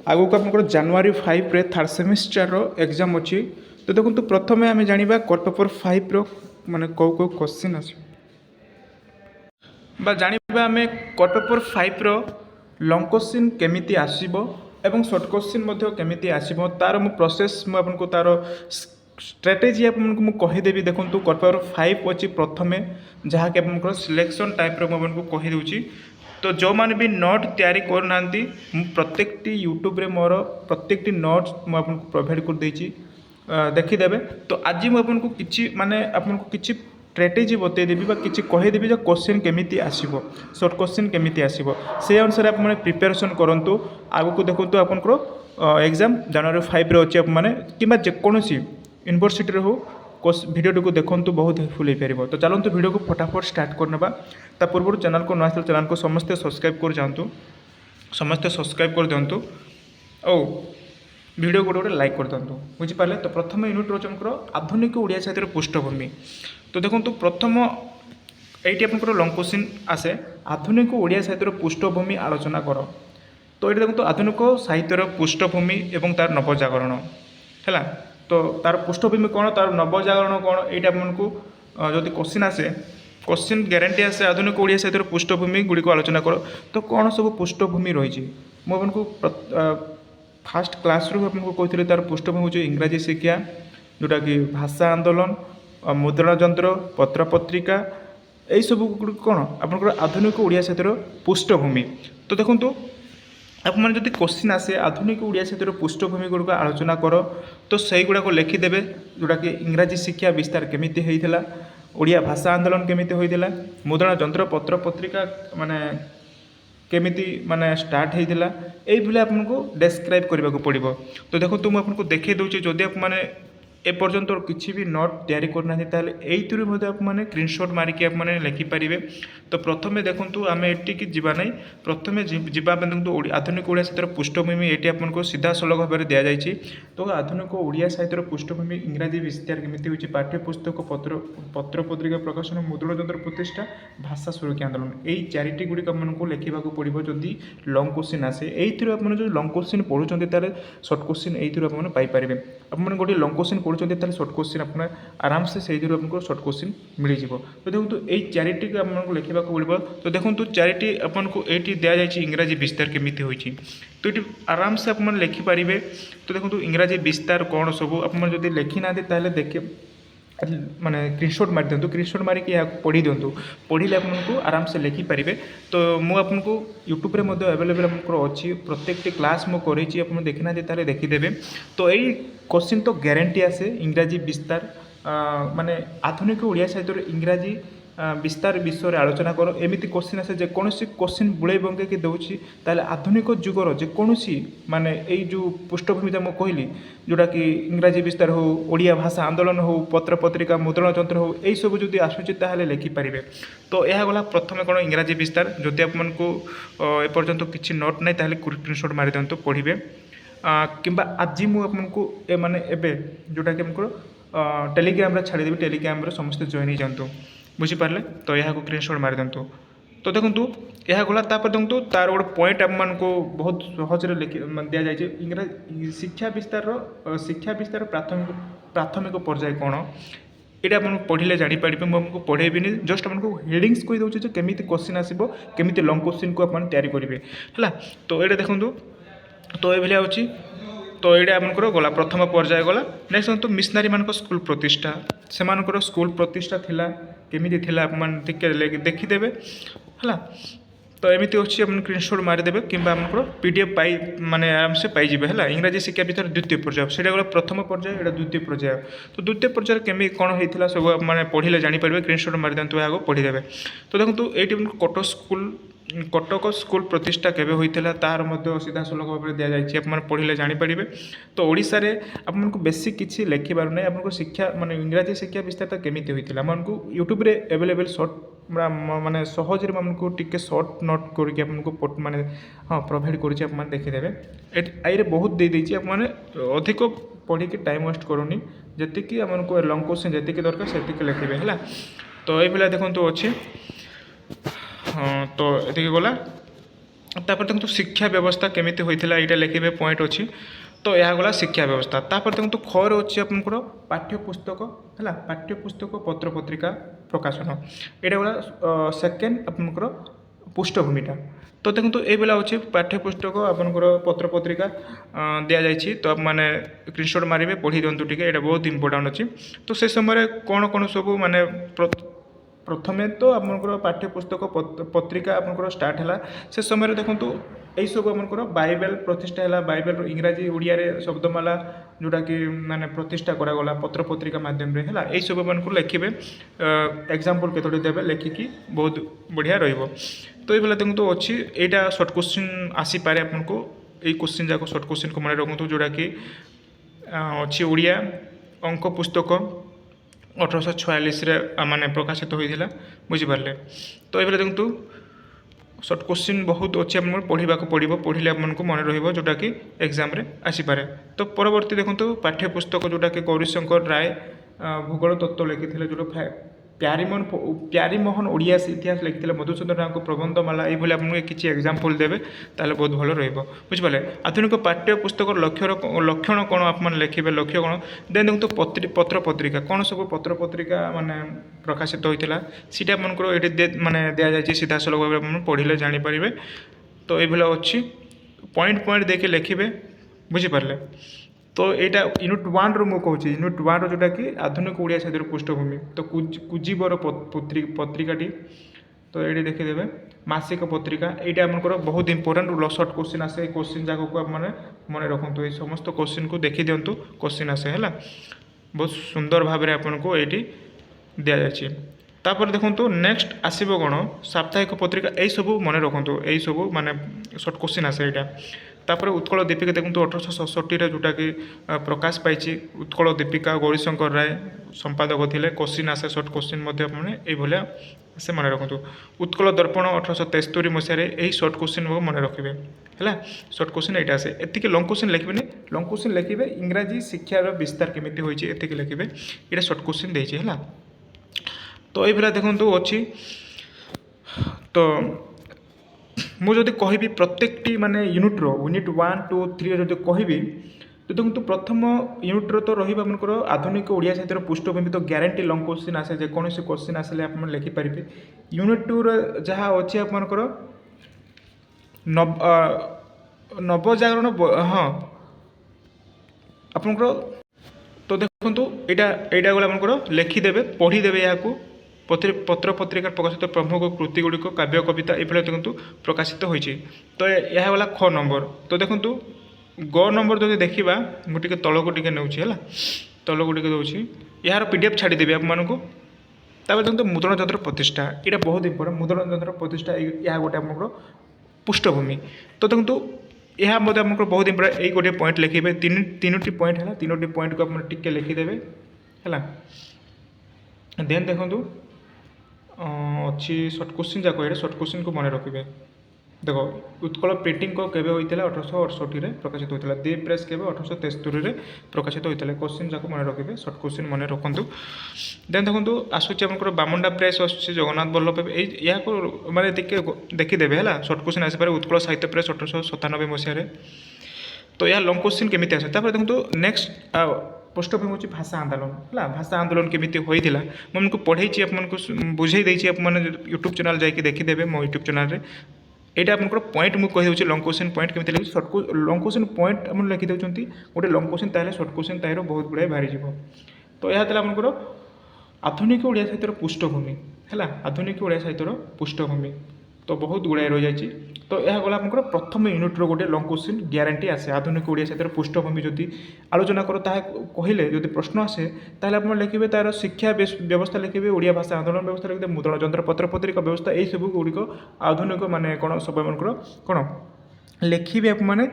आगु को आप जनवरी 5 रे थर्ड सेमिस्टर एग्जाम अच्छी। तो देखो तो प्रथम आम जाना कोर पेपर 5 माने कौ कौ क्वेश्चन आस जाना आम कोर पेपर 5 लंग क्वेश्चन केमिति आसीबो एवं शॉर्ट क्वेश्चन केमिति आसीबो तार मु प्रोसेस मु आपनको तार स्ट्रेटेजी आपको कहीदेवी। देखो कोर पेपर 5 अच्छी प्रथमे जहाँकि आप सिलेक्शन टाइप मुझे कहीदे। तो जो मैंने भी नोट तैयारी करना प्रत्येक यूट्यूब रे मोर प्रत्येक नोट्स मुझे प्रोवाइड कर देछि देखीदेवे। तो आज मुझे किसी माने आपको किसी स्ट्रेटेजी बतईदेवी कि कहीदेवी जो क्वेश्चन केमिति आसीबो शॉर्ट क्वेश्चन केमिति आसीबो से अनुसार आप प्रिपरेशन करंतु। आगु को देखो आपंकर एग्जाम जनवरी 5 अच्छे मैंने कि जेकोसी यूनिवर्सिटी हो भिडियो को देखो बहुत हेल्पफुल हो पार। तो चलते वीडियो को फटाफट स्टार्ट करने ता पूर्व चैनल को नया चैनल को समस्ते सब्सक्राइब कर जातु समस्ते सब्सक्राइब कर दिंतु और वीडियो गोटे गोटे लाइक कर दिंतु बुझीपारे। तो प्रथम यूनिट रोचकर आधुनिक ओडिया साहित्य पृष्ठभूमि। तो देखो प्रथम ये आप लंग क्वेश्चन आसे आधुनिक ओडिया साहित्य पृष्ठभूमि आलोचना कर। तो ये देखो आधुनिक साहित्यर पृष्ठभूमि एवं तार नवजागरण है। तो तार पृष्ठभूमि कौन तार नवजागरण कौन ये आपको जदि क्वेश्चन आसे क्वेश्चन ग्यारंटी आसे आधुनिक ओडिया साहित्यर पृष्ठभूमि गुड़ी को आलोचना कर। तो कौन सब पृष्ठभूमि रही मुझे फास्ट क्लास रू आपको कहते तार पृष्ठभूमि हूँ इंग्राजी शिक्षा जोटा कि भाषा आंदोलन मुद्रण यंत्र पत्र पत्रिका यही सब गुड़ कौन आप आधुनिक ओडिया साहित्यर पृष्ठभूमि। तो देखो आप मैंने जब क्वेश्चन आसे आधुनिक ओडिया साहित्यर पृष्ठभूमि गुड़क आलोचना कर तो सही गुड़ाक लिखिदेवे जोटा कि इंग्राजी शिक्षा विस्तार केमिति होइथिला ओडिया भाषा आंदोलन केमिति होइथिला मुद्रण यंत्र पत्र पत्रिका माने केमिति माने स्टार्ट होइथिला एई भले आपको डेस्क्राइब करने को पड़ो। तो देखो तुम आपको देखे दूचे जदि आप माने ए पर्यंत किसी भी नोट तैयारी करना यही मैंने स्क्रीनशॉट मारिकी आप लिखिपारे। तो प्रथम देखूँ आम एटिकी जीवा ना प्रथम जावा देखो आधुनिक ओडिया साहित्यर पृष्ठभूमि ये आपको सीधा सलख भाव में दि जाइए। तो आधुनिक ओडिया साहित्यर पृष्ठभूमि इंग्राजी विस्तार केमिति होइछि पाठ्यपुस्तक पत्र पत्रिका प्रकाशन मुद्रण यंत्र प्रतिष्ठा भाषा सुरक्षा आंदोलन यही चारिटी गुड़िक आपको लिखा पड़ो जदि लंग क्वेश्चन आसे यही आप जो लंग क्वेश्चन पढ़ुं तार सर्ट क्वेश्चन यही पाइपर आप गोटे लंग क्वेश्चन पढ़ुं तार सर्ट क्वेश्चन आप आराम से से आपको सर्ट क्वेश्चन मिल जाए। तो देखो यही चारिटी आपको लिखा पड़ो। तो देखो चारिटी आपको ये दि जाए इंग्राजी विस्तार केमिति होइछि। तो ये आराम से आप लिखिपारे। तो देखो इंग्राजी विस्तार कौन सब आप लिखी ना देखे माने स्क्रीनशॉट मार दिंतु स्क्रीनशॉट मारिकी पढ़ी दिंतु पढ़ले आपको आराम से लिखिपारे। तो मुझे यूट्यूब रे अवेलेबल अच्छी प्रत्येक क्लास मुझे आप देखना देखीदेवे। तो यही क्वेश्चन तो ग्यारंटी आसे इंग्राजी विस्तार माने आधुनिक ओडिया साहित्य इंग्राजी विस्तार विषय आलोचना कर एमती क्वेश्चन आसे जेकोसी क्वेश्चन बुड़े बंगे कि दूसरी ताले आधुनिक जुगर जेकोसी माने यही जो पृष्ठभूमि मुझे कहली जोटा कि इंग्राजी विस्तार हो ओडिया भाषा आंदोलन हो पत्र पत्रिका मुद्रण यंत्र हो यही सब जब आसूची लिखिपारे। तो यह गला प्रथम कौन इंग्राजी विस्तार जदि आपको एपर्यंत किसी नोट ना स्क्रीनशॉट मारी दिंतु पढ़े किंबा आज मुझे माने एबे जोटा कि हमको टेलीग्राम छाड़देवी टेलीग्राम समस्त जॉइन हो जातु बुझीपारे। तो यह स्क्रीनशॉट मारी दिंतु। तो देखो यह गला देखो तार गोटे पॉइंट आपको बहुत सहज लिखि दि जाए इंग्राजी शिक्षा विस्तार प्राथमिक पर्याय कौन ये आप पढ़ले जापारे मुझे पढ़ेबी जस्ट आपको हेडिंग्स कही दूसरे केमी क्वेश्चन आसो केमी लंग क्वेश्चन को आप तैयारी करेंगे है। तो ये देखो तो ये अच्छी। तो ये आमको गला प्रथम पर्याय गला। नेक्स्ट देखो मिशनारी मान स्कूल प्रतिष्ठा से स्कूल प्रतिष्ठा थिला केमिति थिला आप देखीदेवे है। तो एमती अच्छी आप स्क्रीनशॉट मारिदेवे कि पीडीएफ पाई माने आराम से पाइबे है। इंग्राजी शिक्षा विस्तार द्वितीय पर्याय से गला प्रथम पर्याय ये द्वितीय पर्याय। तो द्वितीय पर्याय केमी कौन होता सब मैंने पढ़ले जापारे स्क्रीनशॉट मारी दिंतु आगे पढ़ीदेवे। तो देखो ये कटक स्कूल प्रतिष्ठा केबे होइथिला तार मध्य सीधा सलख भाव में दि जाए आप पढ़ले जापारे। तो ओडिशा रे आपको बेसी किसी लिखबार ना आपको शिक्षा माने इंग्राजी शिक्षा विस्तार केमिति होइथिला आपको यूट्यूब रे अवेलेबल शॉर्ट माने सहज आमको टिके शॉर्ट नोट करके आपको माने हाँ प्रोवाइड करुँचे आप देखीदेवे। आई बहुत दे देछि आप अधिक पढ़ी टाइम वेस्ट करूनी जी आमको लंग क्वेश्चन जी दरकार से लिखे है। तो ये देखो अच्छे हाँ। तो ये गला तापर देखो शिक्षा व्यवस्था केमिति होइथिला एटा लिखिबे पॉइंट अछि। तो यह गला शिक्षा व्यवस्था। तापर देखो खर अच्छी आपंकर पाठ्यपुस्तक है, पाठ्यपुस्तक पत्र पत्रिका प्रकाशन यहाँ गला सेकेंड आपंकर पृष्ठभूमिटा। तो देखो ये बेला अच्छे पाठ्यपुस्तक आपंकर पत्र पत्रिका दि जाइए। तो आप मैंने स्क्रीनशॉट मारे पढ़ी दिंतु टे, ये बहुत इंपोर्टाट अच्छी। तो से समय कौन कौन सब माने प्रथमे तो आपंकर पाठ्यपुस्तक पत्रिका आपंकर स्टार्ट है से समय देखूँ यही सब आमर बाइबल प्रतिष्ठा है। बाइबल इंग्राजी ओडिया शब्दमाला जोटा कि माने प्रतिष्ठा करागला पत्र पत्रिका मध्यम है। यही सब मान लिखे एग्जाम्पल केतोटी देवे लिखिकी बहुत बढ़िया रही। तो ये देखो तो अच्छी यहाँ सर्ट क्वेश्चन आसीपे आपको यही क्वेश्चन जाक सर्ट क्वेश्चन को मन रखु जोटा कि अच्छी ओडिया अंक पुस्तक 1846 माने प्रकाशित होता बुझिपारे। तो ये देखो सर्ट क्वेश्चन बहुत अच्छे आप पढ़ा पड़ो, पढ़ले आपको मन रोटा कि एग्जाम आसीपे। तो परवर्ती देखो पाठ्यपुस्तक जोटा कि गौरीशंकर राय भूगोल तत्व लिखी जो प्यारीमोहन ओडिया इतिहास लिखी, मधुसूदन राव को प्रबंधमाला ये आपको किसी एग्जाम्पल देवे ताले बहुत भल रुझिपारे। आधुनिक पाठ्यपुस्तक लक्षण कौन आप लिखे लक्ष्य कौन देन देखो पत्र पत्रिका कौन सब पत्र पत्रिका माने प्रकाशित होता सीटा आपंकर ये माने दि जाए सीधा सलख भाव पढ़ले जानीपारे। तो ये अच्छी पॉइंट पॉइंट देखिए लिखे बुझिपारे। तो यहाँ यूनिट 1 रू मुझे यूनिट 1 जोटा कि आधुनिक ओडिया साहित्य पृष्ठभूमि। तो कुजीबर पत्रिकाटी तो ये देखीदे मासिक पत्रिका यहाँ आमर बहुत इंपोर्टाट सर्ट क्वेश्चन आसे। क्वेश्चन जाक को मैंने मन रखु ये समस्त क्वेश्चन को देखी दिंतु क्वेश्चन आसे है बहुत सुंदर भाव में आपको ये दि जाए। तापर देखो नेक्स्ट आसब कौन साप्ताहिक पत्रिका यही सब मन रखु यही सब माने सर्ट क्वेश्चन आसे यहाँ। तापर उत्कल दीपिका देखो 1867 जोटा कि प्रकाश पाई उत्कल दीपिका गौरीशंकर राय संपादक थे। क्वेश्चन आसे सर्ट क्वेश्चन ये से मन रखु। उत्कल दर्पण 1873 मसीह यही सर्ट क्वेश्चन मन रखिए है। सर्ट क्वेश्चन यहाँ आसे एति लंग क्वेश्चन लिखे लंग क्वेश्चन लिखे इंग्राजी शिक्षार विस्तार केमिति होइछि एति लिखे ये सर्ट क्वेश्चन देइछि है। तो ये देखो अच्छी। तो मुझे कहबी प्रत्येकटी माने यूनिट्र यूनिट 1 2 3 जो कहबी तो देखो प्रथम यूनिट्र तो रही आमर आधुनिक ओडिया साहित्य पृष्ठभूमि। तो ग्यारंटी लंग क्वेश्चन आसे जेकोसी क्वेश्चन आसे आप लिखिपारे। यूनिट 2 जहाँ अच्छे आपंकर नवजागरण हाँ आपंकर। तो देखो यहाँ गला आपंकर लिखिदेवे पढ़ीदेवे यहाँ पत्र पत्रिका प्रकाशित प्रमुख कृति गुड़िक काव्य कविता ये देखो प्रकाशित होती। तो यह गला ख नंबर। तो देखो ग नंबर जो देखा मुझे तलक टे नौची है तलक टे दूसरी यार PDF छाड़देवी आपको। तापर देखो मुद्रण यंत्र प्रतिष्ठा यहाँ बहुत इंपोर्टेंट मुद्रण यंत्र प्रतिष्ठा यह गोटे आमर पृष्ठभूमि। तो देखो यह आमको बहुत इंपोर्टेंट यही गोटे पॉइंट लिखे तीनोटी पॉइंट है तीनोटी पॉइंट को आप टिके लिखिदेवे है। देन देखो अच्छी सर्ट क्वेश्चन जाक ये सर्ट क्वेश्चन को मन रखिए। देखो उत्कल प्रिंटिंग को केवे होता 1868 प्रकाशित होता। दी प्रेस केवे 1873 प्रकाशित होता। क्वेश्चन जाक मन रखिए सर्ट क्वेश्चन मन रखु। देन देखो आसूची आमर बामुंडा प्रेस आसूँ जगन्नाथ वल्लभ या माने देखीदेवे है सर्ट क्वेश्चन आसपे उत्कल साहित्य प्रेस 1897 मसीह। तो यह लंग क्वेश्चन केमी आसे। देखो नेक्स्ट पृष्ठभूमि हूँ भाषा आंदोलन है। भाषा आंदोलन केमिति होइथिला मुझे पढ़े आपको बुझे देछि आप यूट्यूब चैनल जाकि देखीदेवे मो यूट्यूब चैनल यहाँ आपंकर पॉइंट मुझे कहीदे लंग क्वेश्चन पॉइंट केमिति लिखि सर्ट लंग क्वेश्चन पॉइंट आप लिखिदे गोटे लंग क्वेश्चन ताहले सर्ट क्वेश्चन तार बहुत गुड़ाए बाहरी। तो यह आपंकर आधुनिक ओडिया साहित्यर पृष्ठभूमि है आधुनिक ओडिया साहित्यर पृष्ठभूमि। तो बहुत गुड़ाए रही जाए। तो यह गला आपंकर प्रथम यूनिट्र गोटे लंग क्वेश्चन ग्यारंटी आसे आधुनिक ओडिया साहित्यर पृष्ठभूमि जदि आलोचना कर कहले जदि प्रश्न आसे ताहले आप लिखे तार शिक्षा व्यवस्था लिखे ओडिया भाषा आंदोलन व्यवस्था लिखिए मुद्रण यंत्र पत्र पत्रिका व्यवस्था यही सब गुड़िक आधुनिक माने कौन सब आमर कौन लिखे आप माने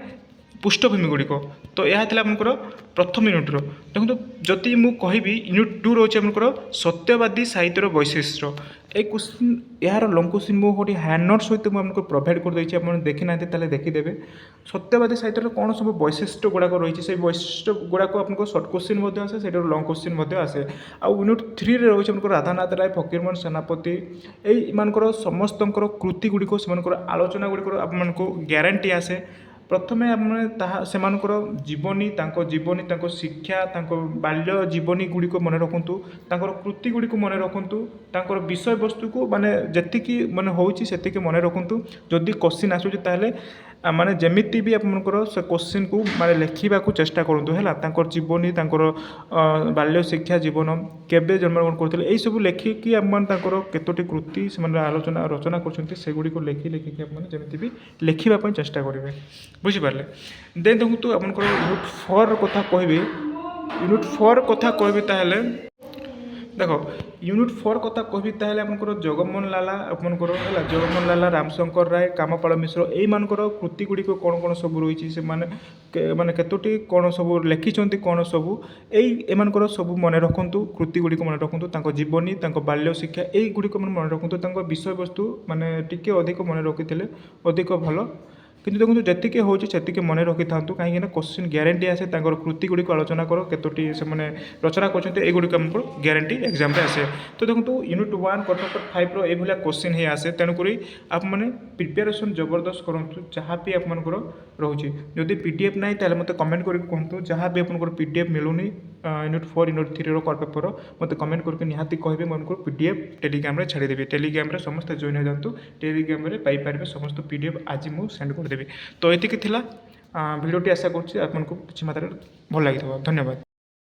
पृष्ठभूमि गुड़िक। तो यह आपंकर प्रथम यूनिट्र। देखो जदि मुझे कहबी यूनिट 2 रोचे आमर सत्यवादी साहित्यर वैशिष्ट्य এই কোশ্ଚିନ୍ ଏହାର ଲଙ୍ଗ କୋଶ୍ଚିନ୍ ମୁଁ ଗୋଟେ ହ୍ୟାଣ୍ଡ ନୋଟ୍ ସହିତ ମୁଁ ଆପଣଙ୍କୁ ପ୍ରୋଭାଇଡ଼ କରିଦେଇଛି। ଆପଣ ଦେଖିନାହାନ୍ତି ତାହେଲେ ଦେଖିଦେବେ। ସତ୍ୟବାଦୀ ସାହିତ୍ୟର କ'ଣ ସବୁ ବୈଶିଷ୍ଟ୍ୟ ଗୁଡ଼ାକ ରହିଛି ସେଇ ବୈଶିଷ୍ଟ୍ୟ ଗୁଡ଼ାକ ଆପଣଙ୍କୁ ସର୍ଟ କୋଶ୍ଚିନ୍ ମଧ୍ୟ ଆସେ, ସେଇଠାରୁ ଲଙ୍ଗ କୋଶ୍ଚିନ୍ ମଧ୍ୟ ଆସେ। ଆଉ ୟୁନିଟ୍ 3ରେ ରହିଛି ଆପଣଙ୍କର ରାଧାନାଥ ରାୟ, ଫକୀରମୋହନ ସେନାପତି, ଏଇମାନଙ୍କର ସମସ୍ତଙ୍କର କୃତି ଗୁଡ଼ିକ, ସେମାନଙ୍କର ଆଲୋଚନା ଗୁଡ଼ିକର ଆପଣମାନଙ୍କୁ ଗ୍ୟାରେଣ୍ଟି ଆସେ। ପ୍ରଥମେ ଆମେ ତାହା ସେମାନଙ୍କର ଜୀବନୀ, ତାଙ୍କ ଶିକ୍ଷା, ତାଙ୍କ ବାଲ୍ୟ ଜୀବନୀ ଗୁଡ଼ିକ ମନେ ରଖନ୍ତୁ, ତାଙ୍କର କୃତି ଗୁଡ଼ିକୁ ମନେ ରଖନ୍ତୁ, ତାଙ୍କର ବିଷୟବସ୍ତୁକୁ ମାନେ ଯେତିକି ମାନେ ହେଉଛି ସେତିକି ମନେ ରଖନ୍ତୁ। ଯଦି କୋଶ୍ଚିନ୍ ଆସୁଛି ତାହେଲେ ମାନେ ଯେମିତି ବି ଆପଣଙ୍କର ସେ କୋଶ୍ଚିନ୍କୁ ମାନେ ଲେଖିବାକୁ ଚେଷ୍ଟା କରନ୍ତୁ ହେଲା। ତାଙ୍କର ଜୀବନୀ, ତାଙ୍କର ବାଲ୍ୟ ଶିକ୍ଷା ଜୀବନ, କେବେ ଜନ୍ମଗ୍ରହଣ କରୁଥିଲେ, ଏଇସବୁ ଲେଖିକି ଆପଣ ତାଙ୍କର କେତୋଟି କୃତି ସେମାନେ ରଚନା କରୁଛନ୍ତି ସେଗୁଡ଼ିକୁ ଲେଖିକି ଆପଣ ଯେମିତି ବି ଲେଖିବା ପାଇଁ ଚେଷ୍ଟା କରିବେ। ବୁଝିପାରିଲେ? ଦେନ୍ ଦେଖନ୍ତୁ ଆପଣଙ୍କର ୟୁନିଟ୍ 4 କଥା କହିବି। ୟୁନିଟ୍ 4 କଥା କହିବି ତାହେଲେ ଦେଖ, ୟୁନିଟ୍ 4 କଥା କହିବି ତାହେଲେ ଆପଣଙ୍କର ଜଗମୋହନ ଲାଲା ଆପଣଙ୍କର ହେଲା, ଜଗମୋହନ ଲାଲା, ରାମଶଙ୍କର ରାୟ, କାମପାଳ ମିଶ୍ର, ଏଇମାନଙ୍କର କୃତି ଗୁଡ଼ିକ କ'ଣ କ'ଣ ସବୁ ରହିଛି, ସେମାନେ ମାନେ କେତୋଟି କ'ଣ ସବୁ ଲେଖିଛନ୍ତି, କ'ଣ ସବୁ ଏମାନଙ୍କର ସବୁ ମନେ ରଖନ୍ତୁ, କୃତି ଗୁଡ଼ିକ ମନେ ରଖନ୍ତୁ, ତାଙ୍କ ଜୀବନୀ, ତାଙ୍କ ବାଲ୍ୟ ଶିକ୍ଷା ଏଇଗୁଡ଼ିକ ମନେ ରଖନ୍ତୁ। ତାଙ୍କ ବିଷୟବସ୍ତୁ ମାନେ ଟିକେ ଅଧିକ ମନେ ରଖିଥିଲେ ଅଧିକ ଭଲ। କିନ୍ତୁ ଦେଖନ୍ତୁ ଯେତିକି ହେଉଛି ସେତିକି ମନେ ରଖିଥାନ୍ତୁ, କାହିଁକିନା କୋଶ୍ଚିନ୍ ଗ୍ୟାରେଣ୍ଟି ଆସେ। ତାଙ୍କର କୃତି ଗୁଡ଼ିକୁ ଆଲୋଚନା କର, କେତୋଟି ସେମାନେ ରଚନା କରୁଛନ୍ତି, ଏଇଗୁଡ଼ିକ ଆମକୁ ଗ୍ୟାରେଣ୍ଟି ଏକ୍ଜାମ୍ରେ ଆସେ। ତ ଦେଖନ୍ତୁ ୟୁନିଟ୍ 1 କଟକ 5ର ଏଇଭଳିଆ କୋଶ୍ଚିନ୍ ହିଁ ଆସେ। ତେଣୁକରି ଆପଣମାନେ ପ୍ରିପାରେସନ୍ ଜବରଦସ୍ତ କରନ୍ତୁ ଯାହା ବି ଆପଣଙ୍କର ରହୁଛି। ଯଦି PDF ନାହିଁ ତାହେଲେ ମୋତେ କମେଣ୍ଟ କରିକି କୁହନ୍ତୁ। ଯାହା ବି ଆପଣଙ୍କର PDF ମିଳୁନି ୟୁନିଟ୍ 4 ୟୁନିଟ୍ 3ର କଟ୍ ପେପର ମୋତେ କମେଣ୍ଟ କରିକି ନିହାତି କହିବେ। ମୁଁ ଆପଣଙ୍କୁ PDF ଟେଲିଗ୍ରାମରେ ଛାଡ଼ିଦେବି। ଟେଲିଗ୍ରାମରେ ସମସ୍ତେ ଜଏନ୍ ହେଇଯାନ୍ତୁ। ଟେଲିଗ୍ରାମରେ ପାଇପାରିବେ ସମସ୍ତ PDF ଆଜି ମୁଁ ସେଣ୍ଡ କରିଦେବି। ତ ଏତିକି ଥିଲା ଭିଡ଼ିଓଟି। ଆଶା କରୁଛି ଆପଣଙ୍କୁ କିଛି ମାତ୍ରାରେ ଭଲ ଲାଗିଥିବ। ଧନ୍ୟବାଦ।